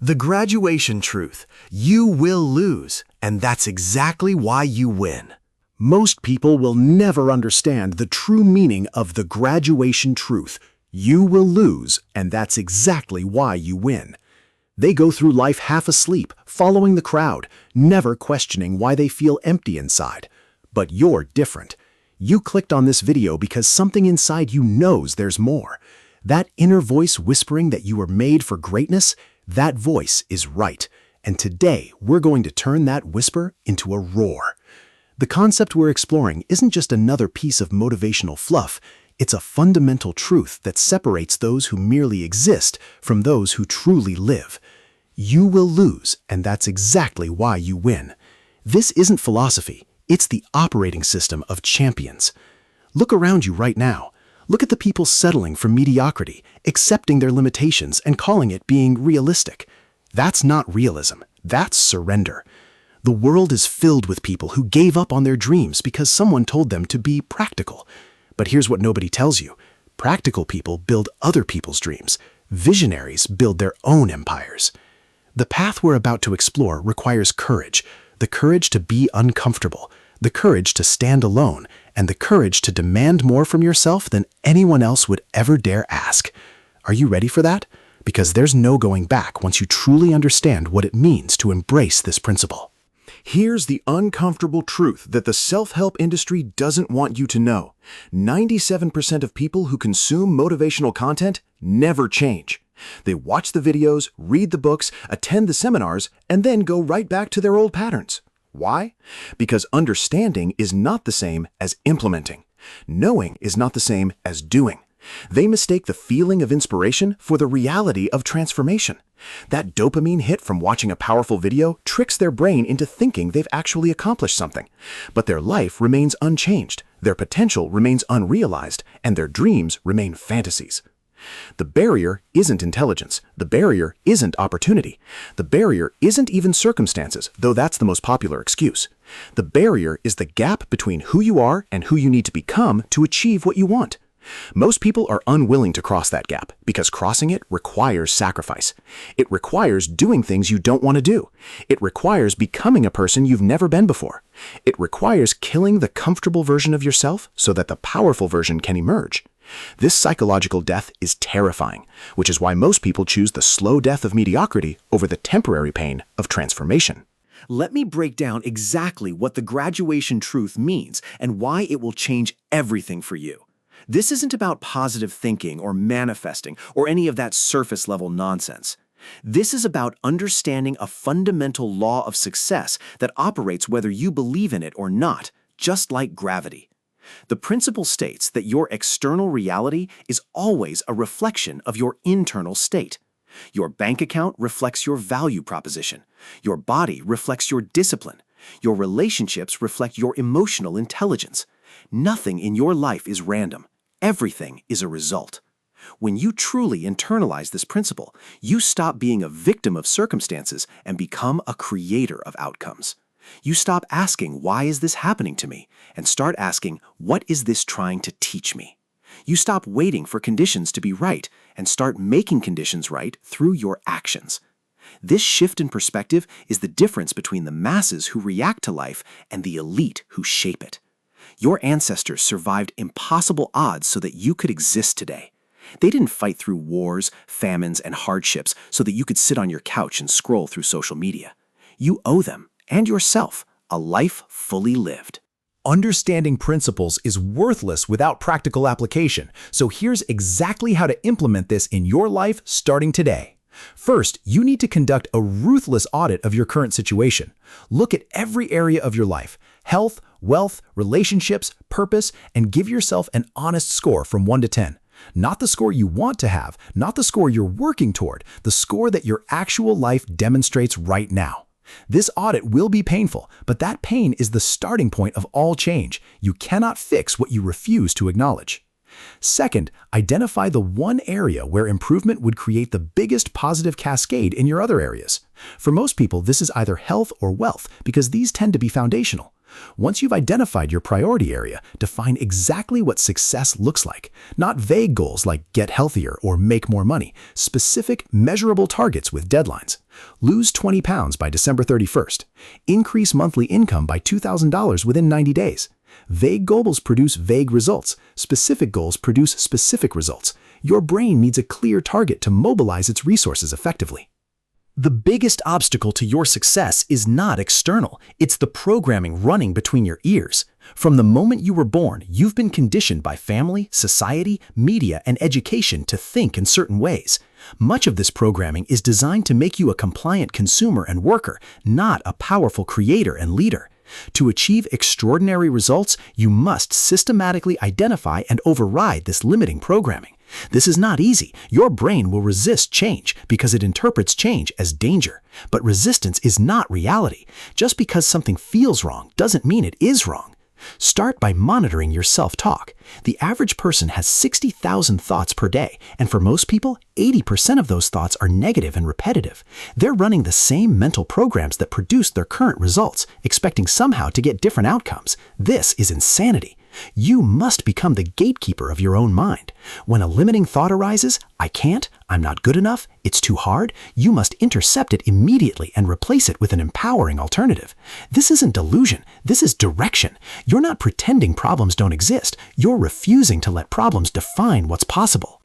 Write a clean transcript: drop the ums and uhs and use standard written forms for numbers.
The graduation truth. You will lose, and that's exactly why you win. Most people will never understand the true meaning of the graduation truth. You will lose, and that's exactly why you win. They go through life half asleep, following the crowd, never questioning why they feel empty inside. But you're different. You clicked on this video because something inside you knows there's more. That inner voice whispering that you were made for greatness, that voice is right. And today, we're going to turn that whisper into a roar. The concept we're exploring isn't just another piece of motivational fluff. It's a fundamental truth that separates those who merely exist from those who truly live. You will lose, and that's exactly why you win. This isn't philosophy. It's the operating system of champions. Look around you right now. Look at the people settling for mediocrity, accepting their limitations and calling it being realistic. That's not realism. That's surrender. The world is filled with people who gave up on their dreams because someone told them to be practical. But here's what nobody tells you. Practical people build other people's dreams. Visionaries build their own empires. The path we're about to explore requires courage. The courage to be uncomfortable. The courage to stand alone. And the courage to demand more from yourself than anyone else would ever dare ask. Are you ready for that? Because there's no going back once you truly understand what it means to embrace this principle. Here's the uncomfortable truth that the self-help industry doesn't want you to know. 97% of people who consume motivational content never change. They watch the videos, read the books, attend the seminars, and then go right back to their old patterns. Why? Because understanding is not the same as implementing. Knowing is not the same as doing. They mistake the feeling of inspiration for the reality of transformation. That dopamine hit from watching a powerful video tricks their brain into thinking they've actually accomplished something. But their life remains unchanged, their potential remains unrealized, and their dreams remain fantasies. The barrier isn't intelligence. The barrier isn't opportunity. The barrier isn't even circumstances, though that's the most popular excuse. The barrier is the gap between who you are and who you need to become to achieve what you want. Most people are unwilling to cross that gap because crossing it requires sacrifice. It requires doing things you don't want to do. It requires becoming a person you've never been before. It requires killing the comfortable version of yourself so that the powerful version can emerge. This psychological death is terrifying, which is why most people choose the slow death of mediocrity over the temporary pain of transformation. Let me break down exactly what the graduation truth means and why it will change everything for you. This isn't about positive thinking or manifesting or any of that surface-level nonsense. This is about understanding a fundamental law of success that operates whether you believe in it or not, just like gravity. The principle states that your external reality is always a reflection of your internal state. Your bank account reflects your value proposition. Your body reflects your discipline. Your relationships reflect your emotional intelligence. Nothing in your life is random. Everything is a result. When you truly internalize this principle, you stop being a victim of circumstances and become a creator of outcomes. You stop asking, why is this happening to me? And start asking, what is this trying to teach me? You stop waiting for conditions to be right and start making conditions right through your actions. This shift in perspective is the difference between the masses who react to life and the elite who shape it. Your ancestors survived impossible odds so that you could exist today. They didn't fight through wars, famines, and hardships so that you could sit on your couch and scroll through social media. You owe them, and yourself, a life fully lived. Understanding principles is worthless without practical application, so here's exactly how to implement this in your life starting today. First, you need to conduct a ruthless audit of your current situation. Look at every area of your life, health, wealth, relationships, purpose, and give yourself an honest score from 1 to 10. Not the score you want to have, not the score you're working toward, the score that your actual life demonstrates right now. This audit will be painful, but that pain is the starting point of all change. You cannot fix what you refuse to acknowledge. Second, identify the one area where improvement would create the biggest positive cascade in your other areas. For most people, this is either health or wealth because these tend to be foundational. Once you've identified your priority area, define exactly what success looks like. Not vague goals like get healthier or make more money, specific, measurable targets with deadlines. Lose 20 pounds by December 31st. Increase monthly income by $2,000 within 90 days. Vague goals produce vague results. Specific goals produce specific results. Your brain needs a clear target to mobilize its resources effectively. The biggest obstacle to your success is not external. It's the programming running between your ears. From the moment you were born, you've been conditioned by family, society, media, and education to think in certain ways. Much of this programming is designed to make you a compliant consumer and worker, not a powerful creator and leader. To achieve extraordinary results, you must systematically identify and override this limiting programming. This is not easy. Your brain will resist change because it interprets change as danger. But resistance is not reality. Just because something feels wrong doesn't mean it is wrong. Start by monitoring your self-talk. The average person has 60,000 thoughts per day, and for most people, 80% of those thoughts are negative and repetitive. They're running the same mental programs that produced their current results, expecting somehow to get different outcomes. This is insanity. You must become the gatekeeper of your own mind. When a limiting thought arises, I can't, I'm not good enough, it's too hard, you must intercept it immediately and replace it with an empowering alternative. This isn't delusion, this is direction. You're not pretending problems don't exist, you're refusing to let problems define what's possible.